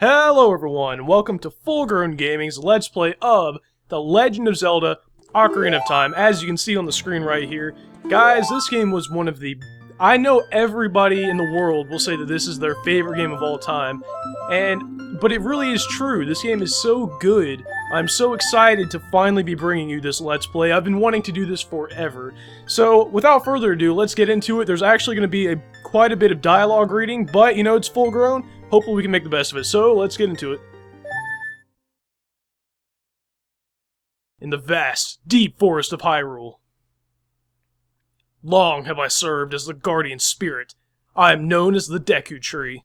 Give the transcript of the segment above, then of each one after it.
Hello everyone, welcome to Full Grown Gaming's Let's Play of The Legend of Zelda Ocarina of Time. As you can see on the screen right here, guys, this game was one of the... I know everybody in the world will say that this is their favorite game of all time, but it really is true. This game is so good. I'm so excited to finally be bringing you this Let's Play. I've been wanting to do this forever. So, without further ado, let's get into it. There's actually going to be quite a bit of dialogue reading, but, you know, it's full grown. Hopefully we can make the best of it. So, let's get into it. In the vast, deep forest of Hyrule. Long have I served as the guardian spirit. I am known as the Deku Tree.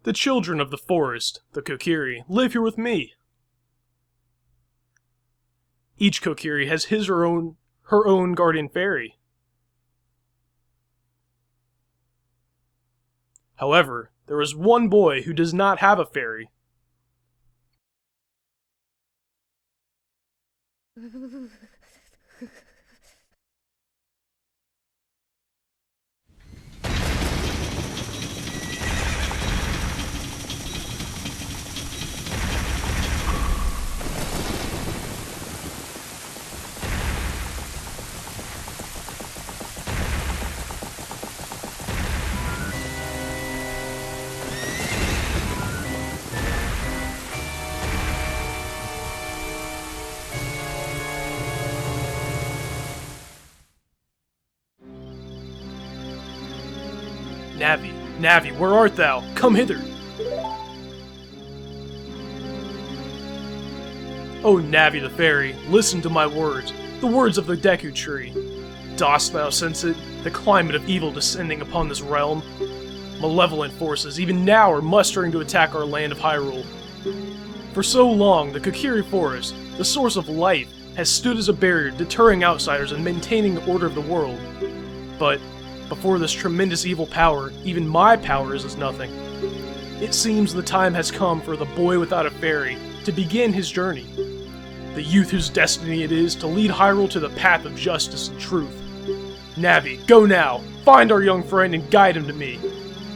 The children of the forest, the Kokiri, live here with me. Each Kokiri has his or her own guardian fairy. However, there is one boy who does not have a fairy. Navi, Navi, where art thou? Come hither! O Navi the Fairy, listen to my words, the words of the Deku Tree. Dost thou sense it, the climate of evil descending upon this realm? Malevolent forces even now are mustering to attack our land of Hyrule. For so long, the Kokiri Forest, the source of life, has stood as a barrier deterring outsiders and maintaining the order of the world. But before this tremendous evil power, even my power is as nothing. It seems the time has come for the boy without a fairy to begin his journey. The youth whose destiny it is to lead Hyrule to the path of justice and truth. Navi, go now! Find our young friend and guide him to me.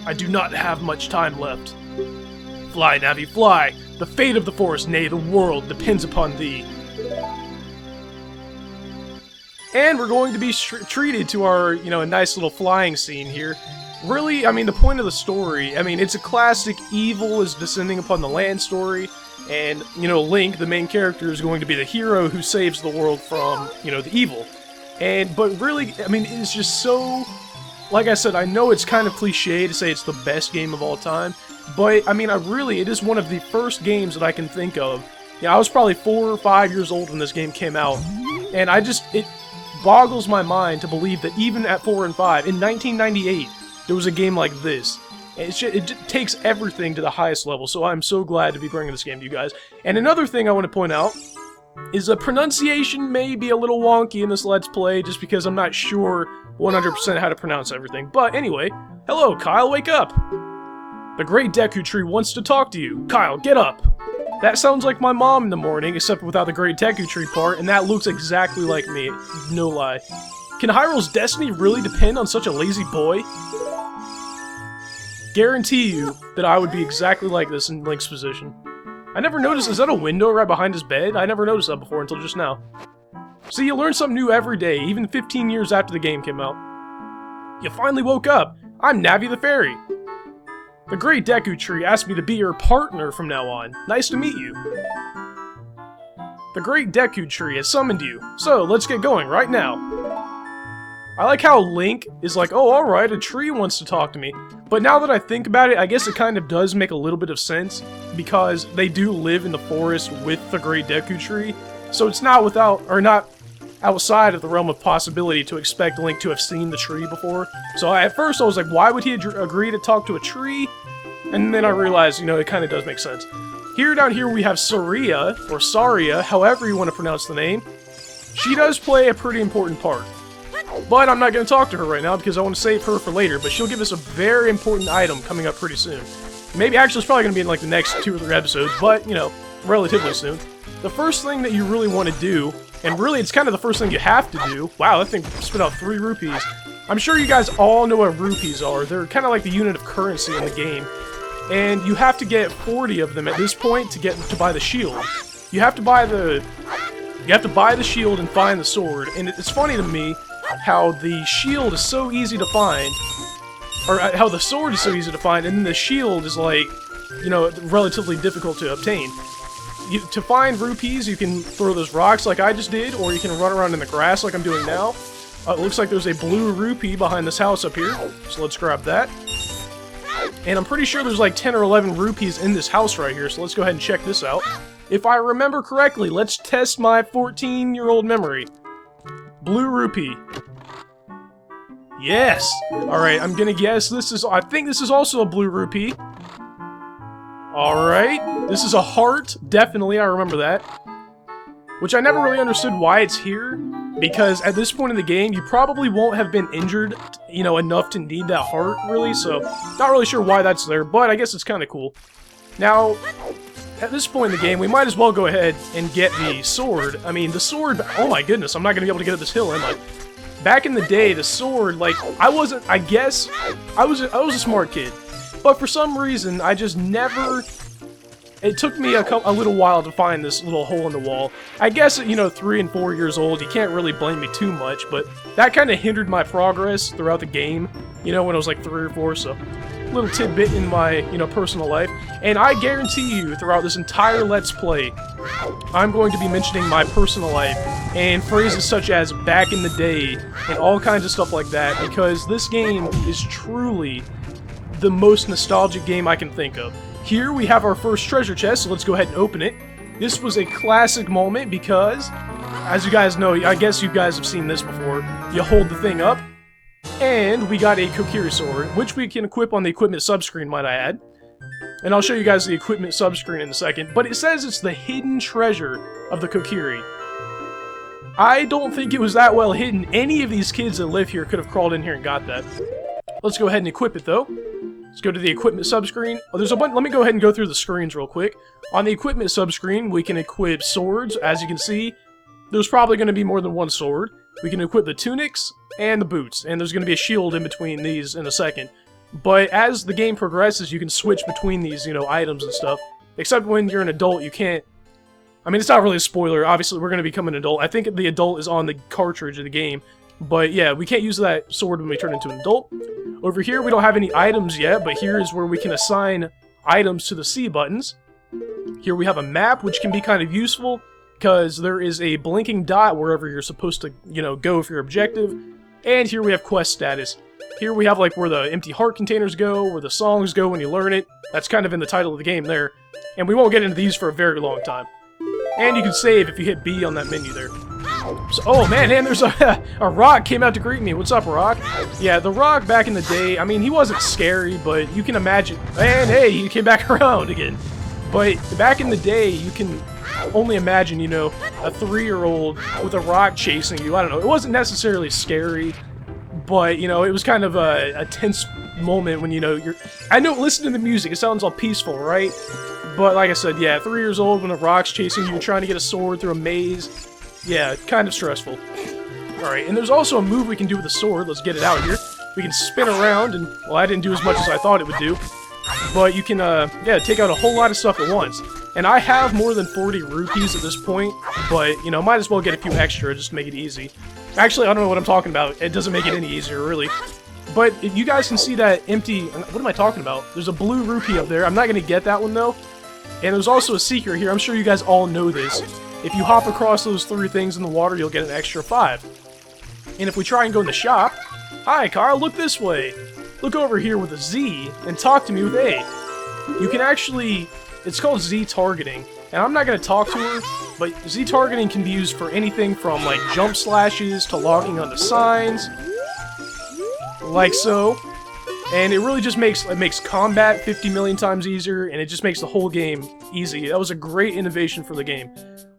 I do not have much time left. Fly, Navi, fly! The fate of the forest, nay, the world, depends upon thee. And we're going to be treated to our, a nice little flying scene here. Really, I mean, the point of the story, it's a classic evil is descending upon the land story, and, Link, the main character, is going to be the hero who saves the world from, the evil. But really, it's just so, like I said, I know it's kind of cliche to say it's the best game of all time, but, it is one of the first games that I can think of. I was probably 4 or 5 years old when this game came out, and it boggles my mind to believe that even at 4 and 5, in 1998, there was a game like this. And it takes everything to the highest level, so I'm so glad to be bringing this game to you guys. And another thing I want to point out is the pronunciation may be a little wonky in this Let's Play, just because I'm not sure 100% how to pronounce everything. But anyway, hello Kyle, wake up! The Great Deku Tree wants to talk to you. Kyle, get up! That sounds like my mom in the morning, except without the Great Deku Tree part, and that looks exactly like me, no lie. Can Hyrule's destiny really depend on such a lazy boy? Guarantee you that I would be exactly like this in Link's position. I never noticed, is that a window right behind his bed? I never noticed that before until just now. See, you learn something new every day, even 15 years after the game came out. You finally woke up! I'm Navi the Fairy! The Great Deku Tree asked me to be your partner from now on. Nice to meet you. The Great Deku Tree has summoned you, so let's get going right now. I like how Link is like, oh, alright, a tree wants to talk to me. But now that I think about it, I guess it kind of does make a little bit of sense, because they do live in the forest with the Great Deku Tree, so it's not not outside of the realm of possibility to expect Link to have seen the tree before. So at first I was like, why would he agree to talk to a tree? And then I realized, it kind of does make sense. Down here we have Saria, or Saria, however you want to pronounce the name. She does play a pretty important part. But I'm not going to talk to her right now because I want to save her for later, but she'll give us a very important item coming up pretty soon. Maybe, actually, it's probably going to be in like the next 2 or 3 episodes, but, relatively soon. The first thing that you really want to do, and really it's kind of the first thing you have to do, wow, that thing spit out 3 rupees, I'm sure you guys all know what rupees are. They're kind of like the unit of currency in the game. And you have to get 40 of them at this point to buy the shield. You have to buy the shield and find the sword. And it's funny to me how the shield is so easy to find, or how the sword is so easy to find, and then the shield is like, you know, relatively difficult to obtain. To find rupees, you can throw those rocks like I just did, or you can run around in the grass like I'm doing now. It looks like there's a blue rupee behind this house up here, so let's grab that. And I'm pretty sure there's like 10 or 11 rupees in this house right here, so let's go ahead and check this out. If I remember correctly, let's test my 14-year-old memory. Blue rupee. Yes! Alright, I'm gonna guess I think this is also a blue rupee. Alright, this is a heart, definitely, I remember that. Which I never really understood why it's here, because at this point in the game, you probably won't have been injured, you know, enough to need that heart, really, so not really sure why that's there, but I guess it's kind of cool. Now, at this point in the game, we might as well go ahead and get the sword. I mean, the sword, oh my goodness, I'm not going to be able to get up this hill, am I? Back in the day, the sword, like, I was a smart kid, but for some reason, I just never... It took me a little while to find this little hole in the wall. I guess at, you know, 3 and 4 years old, you can't really blame me too much, but that kind of hindered my progress throughout the game, you know, when I was like 3 or 4, so a little tidbit in my, you know, personal life. And I guarantee you, throughout this entire Let's Play, I'm going to be mentioning my personal life and phrases such as back in the day and all kinds of stuff like that, because this game is truly the most nostalgic game I can think of. Here we have our first treasure chest, so let's go ahead and open it. This was a classic moment because, as you guys know, I guess you guys have seen this before, you hold the thing up, and we got a Kokiri Sword, which we can equip on the equipment subscreen, might I add. And I'll show you guys the equipment subscreen in a second, but it says it's the hidden treasure of the Kokiri. I don't think it was that well hidden. Any of these kids that live here could have crawled in here and got that. Let's go ahead and equip it, though. Let's go to the equipment subscreen. Oh, there's a bunch. Let me go ahead and go through the screens real quick. On the equipment subscreen, we can equip swords. As you can see, there's probably going to be more than one sword. We can equip the tunics and the boots, and there's going to be a shield in between these in a second. But as the game progresses, you can switch between these, you know, items and stuff. Except when you're an adult, you can't. I mean, it's not really a spoiler. Obviously, we're going to become an adult. I think the adult is on the cartridge of the game. But yeah, we can't use that sword when we turn into an adult. Over here, we don't have any items yet, but here is where we can assign items to the C buttons. Here we have a map, which can be kind of useful, because there is a blinking dot wherever you're supposed to, you know, go for your objective. And here we have quest status. Here we have, like, where the empty heart containers go, where the songs go when you learn it. That's kind of in the title of the game there. And we won't get into these for a very long time. And you can save if you hit B on that menu there. So, oh man, and there's a rock came out to greet me. What's up, Rock? Yeah, the Rock back in the day, I mean, he wasn't scary, but you can imagine... And hey, he came back around again. But back in the day, you can only imagine, you know, a 3-year-old with a rock chasing you. I don't know, it wasn't necessarily scary, but, you know, it was kind of a tense moment when, you know, you're... I know, listen to the music, it sounds all peaceful, right? But like I said, yeah, 3 years old when a rock's chasing you, trying to get a sword through a maze... Yeah, kind of stressful. Alright, and there's also a move we can do with the sword. Let's get it out here. We can spin around, and, well, I didn't do as much as I thought it would do. But you can, yeah, take out a whole lot of stuff at once. And I have more than 40 rupees at this point, but, you know, might as well get a few extra just to make it easy. Actually, I don't know what I'm talking about. It doesn't make it any easier, really. But if you guys can see that empty... What am I talking about? There's a blue rupee up there. I'm not going to get that one, though. And there's also a secret here. I'm sure you guys all know this. If you hop across those 3 things in the water, you'll get an extra 5. And if we try and go in the shop... Hi, Carl, look this way! Look over here with a Z, and talk to me with A. You can actually... It's called Z targeting. And I'm not going to talk to her, but Z targeting can be used for anything from, like, jump slashes to locking onto signs. Like so. And it really just makes combat 50 million times easier, and it just makes the whole game easy. That was a great innovation for the game.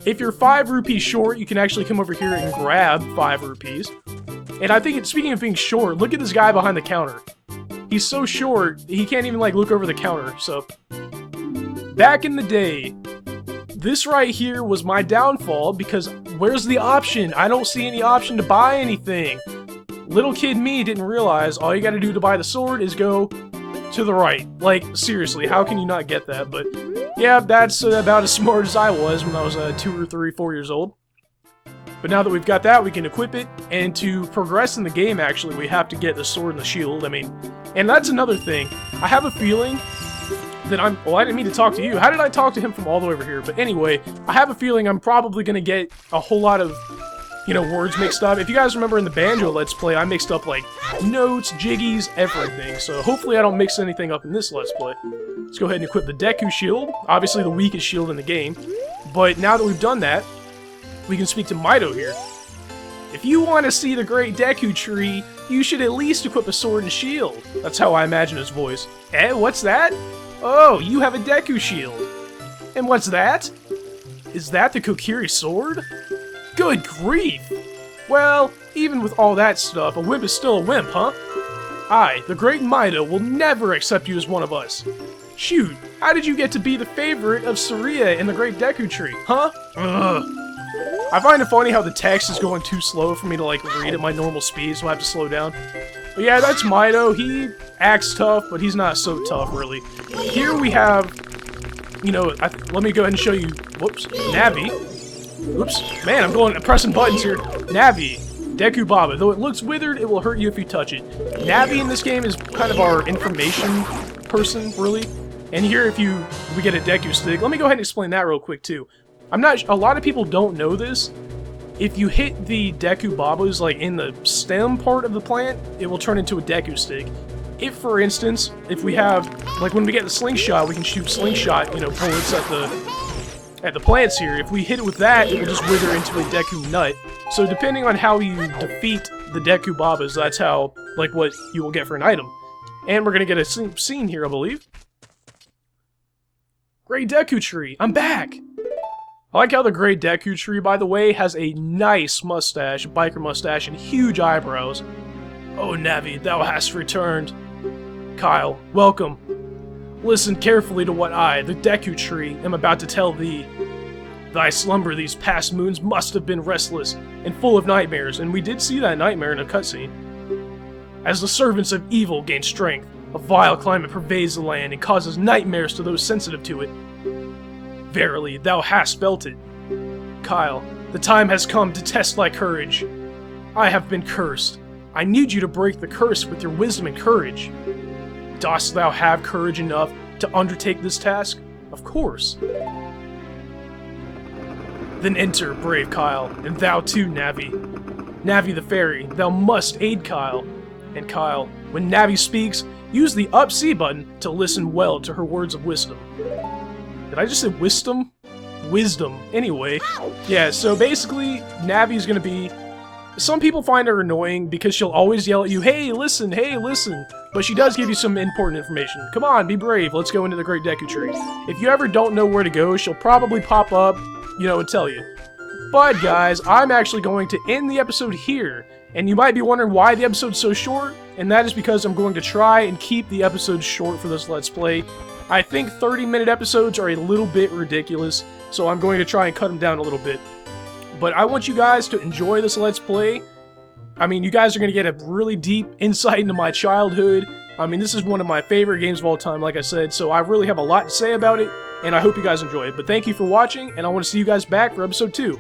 If you're 5 rupees short, you can actually come over here and grab 5 rupees. And I think, speaking of being short, look at this guy behind the counter. He's so short, he can't even, like, look over the counter, so... Back in the day, this right here was my downfall, because where's the option? I don't see any option to buy anything. little kid me didn't realize all you gotta do to buy the sword is go to the right. Like, seriously, how can you not get that? But, yeah, that's about as smart as I was when I was 2 or 3, 4 years old. But now that we've got that, we can equip it, and to progress in the game, actually, we have to get the sword and the shield. I mean, and that's another thing. I have a feeling that well, I didn't mean to talk to you. How did I talk to him from all the way over here? But anyway, I have a feeling I'm probably gonna get a whole lot of, you know, words mixed up. If you guys remember in the Banjo Let's Play, I mixed up, like, notes, jiggies, everything. So hopefully I don't mix anything up in this Let's Play. Let's go ahead and equip the Deku Shield. Obviously the weakest shield in the game. But now that we've done that, we can speak to Mido here. If you want to see the Great Deku Tree, you should at least equip a sword and shield. That's how I imagine his voice. Eh, what's that? Oh, you have a Deku Shield. And what's that? Is that the Kokiri Sword? Good grief! Well, even with all that stuff, a wimp is still a wimp, huh? I, the great Mido, will never accept you as one of us. Shoot, how did you get to be the favorite of Saria in the Great Deku Tree, huh? Ugh. I find it funny how the text is going too slow for me to, like, read at my normal speed, so I have to slow down. But yeah, that's Mido. He acts tough, but he's not so tough, really. Here we have, you know, let me go ahead and show you, whoops, Navi. Oops, man, I'm pressing buttons here. Navi, Deku Baba. Though it looks withered, it will hurt you if you touch it. Navi in this game is kind of our information person, really. And here, we get a Deku Stick. Let me go ahead and explain that real quick, too. A lot of people don't know this. If you hit the Deku Babas, like, in the stem part of the plant, it will turn into a Deku Stick. If, for instance, if we have, like, when we get the slingshot, we can shoot slingshot, you know, bullets at the plants here. If we hit it with that, it will just wither into a Deku Nut. So depending on how you defeat the Deku Babas, that's how, like, what you will get for an item. And we're gonna get a scene here, I believe. Great Deku Tree, I'm back! I like how the Great Deku Tree, by the way, has a nice mustache, biker mustache, and huge eyebrows. Oh, Navi, thou hast returned. Kyle, welcome. Listen carefully to what I, the Deku Tree, am about to tell thee. Thy slumber these past moons must have been restless and full of nightmares, and we did see that nightmare in a cutscene. As the servants of evil gain strength, a vile climate pervades the land and causes nightmares to those sensitive to it. Verily, thou hast felt it. Kyle, the time has come to test thy courage. I have been cursed. I need you to break the curse with your wisdom and courage. Dost thou have courage enough to undertake this task? Of course. Then enter, brave Kyle, and thou too, Navi. Navi the fairy, thou must aid Kyle. And Kyle, when Navi speaks, use the up C button to listen well to her words of wisdom. Did I just say wisdom? Wisdom. Anyway, yeah, so basically, Navi's gonna be... Some people find her annoying because she'll always yell at you, hey, listen, but she does give you some important information. Come on, be brave, let's go into the Great Deku Tree. If you ever don't know where to go, she'll probably pop up, you know, and tell you. But guys, I'm actually going to end the episode here, and you might be wondering why the episode's so short, and that is because I'm going to try and keep the episodes short for this Let's Play. I think 30-minute episodes are a little bit ridiculous, so I'm going to try and cut them down a little bit. But I want you guys to enjoy this Let's Play. I mean, you guys are going to get a really deep insight into my childhood. I mean, this is one of my favorite games of all time, like I said, so I really have a lot to say about it, and I hope you guys enjoy it. But thank you for watching, and I want to see you guys back for episode 2.